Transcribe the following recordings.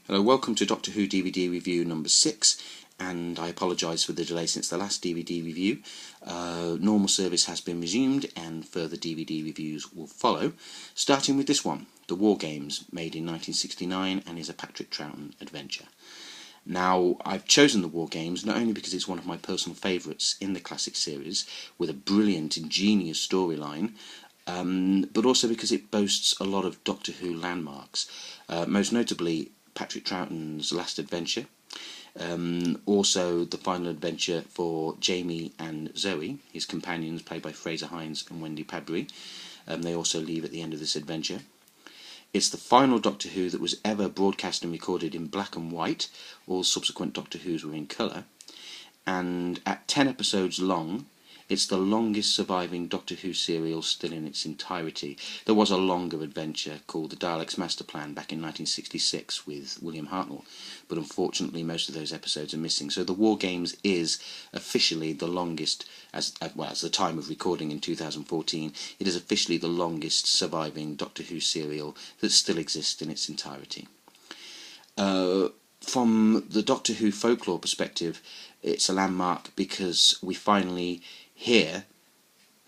Hello, welcome to Doctor Who DVD review number 6, and I apologise for the delay since the last DVD review. Normal service has been resumed and further DVD reviews will follow, starting with this one, The War Games, made in 1969 and is a Patrick Troughton adventure. Now, I've chosen The War Games not only because it's one of my personal favourites in the classic series, with a brilliant, ingenious storyline, but also because it boasts a lot of Doctor Who landmarks, most notably Patrick Troughton's last adventure, also the final adventure for Jamie and Zoe, his companions played by Fraser Hines and Wendy Padbury. They also leave at the end of this adventure. It's the final Doctor Who that was ever broadcast and recorded in black and white. All subsequent Doctor Whos were in colour. And at 10 episodes long, it's the longest surviving Doctor Who serial still in its entirety. There was a longer adventure called The Daleks' Master Plan back in 1966 with William Hartnell, but unfortunately most of those episodes are missing. So The War Games is officially the longest, as the time of recording in 2014, it is officially the longest surviving Doctor Who serial that still exists in its entirety. From the Doctor Who folklore perspective, it's a landmark because we finally hear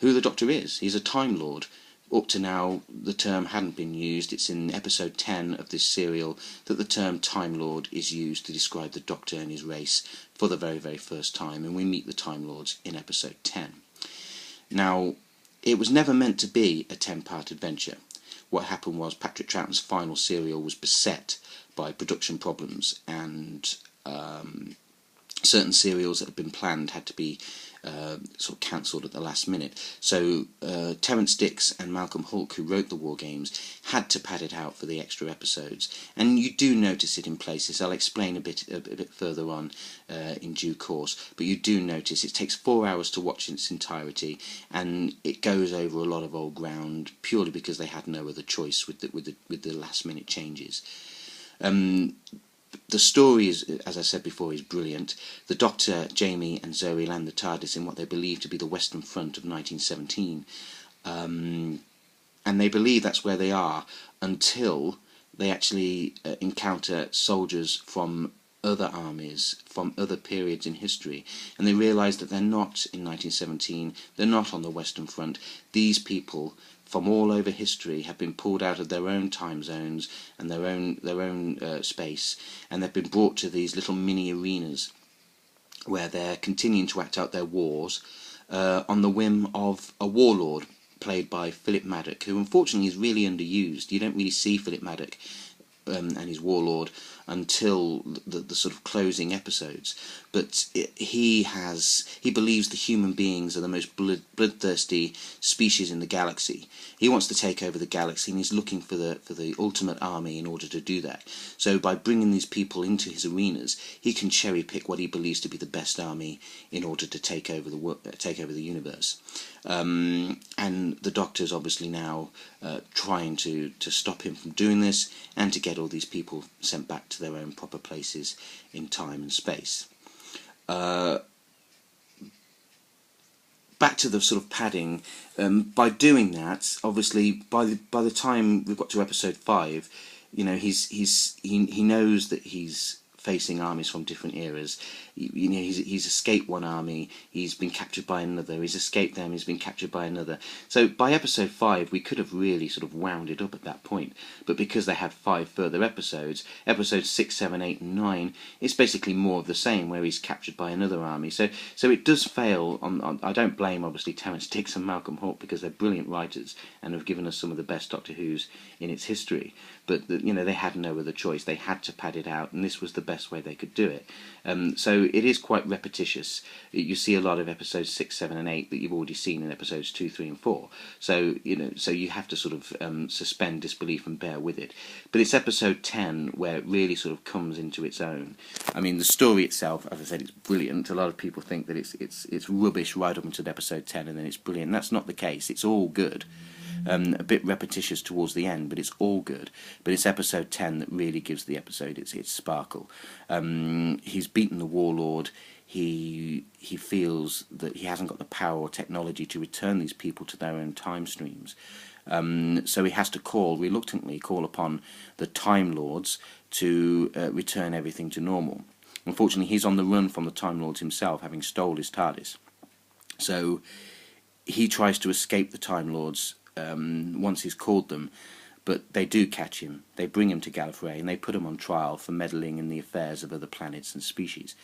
who the Doctor is. He's a Time Lord. Up to now, the term hadn't been used. It's in episode 10 of this serial that the term Time Lord is used to describe the Doctor and his race for the very, very first time, and we meet the Time Lords in episode 10. Now, it was never meant to be a 10-part adventure. What happened was Patrick Troughton's final serial was beset by production problems, and certain serials that had been planned had to be sort of cancelled at the last minute. So Terence Dicks and Malcolm Hulke, who wrote The War Games, had to pad it out for the extra episodes, and you do notice it in places. I'll explain a bit further on in due course, but you do notice it takes 4 hours to watch in its entirety, and it goes over a lot of old ground purely because they had no other choice with the last minute changes. The story is, as I said before, is brilliant. The Doctor, Jamie and Zoe land the TARDIS in what they believe to be the Western Front of 1917. And they believe that's where they are until they actually encounter soldiers from other armies, from other periods in history. And they realise that they're not in 1917, they're not on the Western Front. These people from all over history have been pulled out of their own time zones and their own space, and they've been brought to these little mini arenas where they're continuing to act out their wars on the whim of a warlord played by Philip Maddock, who unfortunately is really underused. You don't really see Philip Maddock and his warlord until the sort of closing episodes, but he believes the human beings are the most bloodthirsty species in the galaxy. He wants to take over the galaxy, and he's looking for the ultimate army in order to do that. So by bringing these people into his arenas, he can cherry pick what he believes to be the best army in order to take over the universe. And the Doctor's obviously now trying to stop him from doing this, and to get all these people sent back to their own proper places in time and space. Back to the sort of padding. By doing that, obviously, by the time we've got to episode 5, you know, he knows that he's facing armies from different eras. You know, he's escaped one army, he's been captured by another, he's escaped them, he's been captured by another. So by episode 5 we could have really sort of wound it up at that point, but because they had 5 further episodes, episodes 6, 7, 8 and 9, it's basically more of the same, where he's captured by another army. So it does fail on I don't blame obviously Terence Dicks and Malcolm Hulke, because they're brilliant writers and have given us some of the best Doctor Who's in its history, but you know, they had no other choice. They had to pad it out, and this was the best way they could do it. So it is quite repetitious. You see a lot of episodes 6, 7 and 8 that you've already seen in episodes 2, 3 and 4. So you have to sort of suspend disbelief and bear with it. But it's episode 10 where it really sort of comes into its own. I mean, the story itself, as I said, it's brilliant. A lot of people think that it's rubbish right up until episode 10 and then it's brilliant. That's not the case. It's all good. A bit repetitious towards the end, but it's all good. But it's episode 10 that really gives the episode its sparkle. He's beaten the warlord. He feels that he hasn't got the power or technology to return these people to their own time streams. So he has to reluctantly call upon the Time Lords to return everything to normal. Unfortunately, he's on the run from the Time Lords himself, having stole his TARDIS. So he tries to escape the Time Lords once he's called them, but they do catch him. They bring him to Gallifrey and they put him on trial for meddling in the affairs of other planets and species,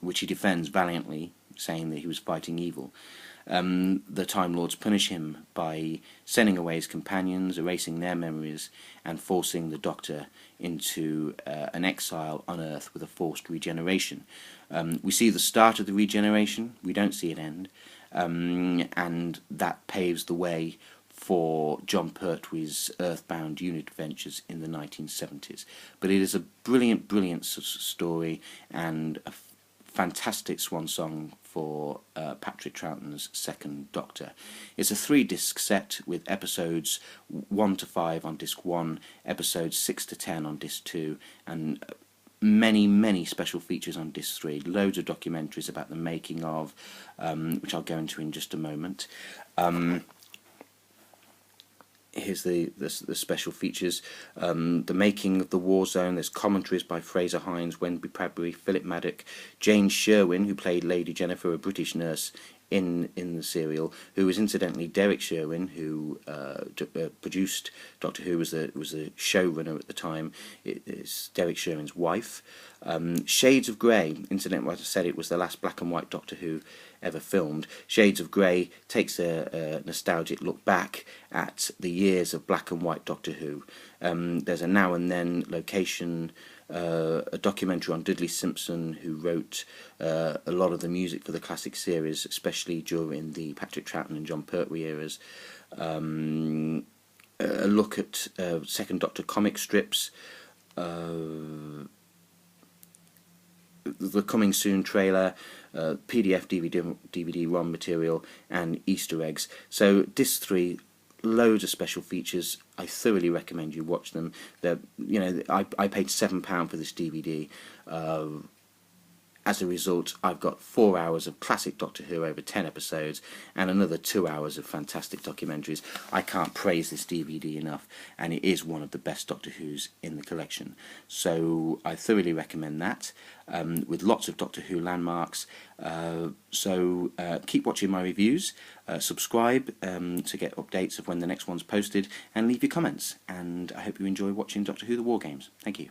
which he defends valiantly, saying that he was fighting evil. The Time Lords punish him by sending away his companions, erasing their memories, and forcing the Doctor into an exile on Earth with a forced regeneration. We see the start of the regeneration, we don't see it end, and that paves the way for John Pertwee's Earthbound unit adventures in the 1970s. But it is a brilliant, brilliant story and a fantastic swan song for Patrick Troughton's second Doctor. It's a 3-disc set with episodes 1 to 5 on disc 1, episodes 6 to 10 on disc 2, and many, many special features on disc 3, loads of documentaries about the making of, which I'll go into in just a moment. Here's the special features. The making of the War Zone. There's commentaries by Fraser Hines, Wendy Bradbury, Philip Maddock, Jane Sherwin, who played Lady Jennifer, a British nurse in the serial, who was incidentally Derek Sherwin, who produced Doctor Who, was the showrunner at the time. It's Derek Sherwin's wife. Shades of Grey, incidentally, as I said, it was the last black and white Doctor Who ever filmed. Shades of Grey takes a nostalgic look back at the years of black and white Doctor Who. There's a Now and Then location, a documentary on Dudley Simpson, who wrote a lot of the music for the classic series, especially during the Patrick Troughton and John Pertwee eras. A look at Second Doctor comic strips, the coming soon trailer, PDF, DVD ROM material, and Easter eggs. So disc 3, loads of special features. I thoroughly recommend you watch them. I paid £7 for this DVD. As a result, I've got 4 hours of classic Doctor Who over 10 episodes and another 2 hours of fantastic documentaries. I can't praise this DVD enough, and it is one of the best Doctor Who's in the collection. So I thoroughly recommend that, with lots of Doctor Who landmarks. So keep watching my reviews, subscribe to get updates of when the next one's posted, and leave your comments. And I hope you enjoy watching Doctor Who The War Games. Thank you.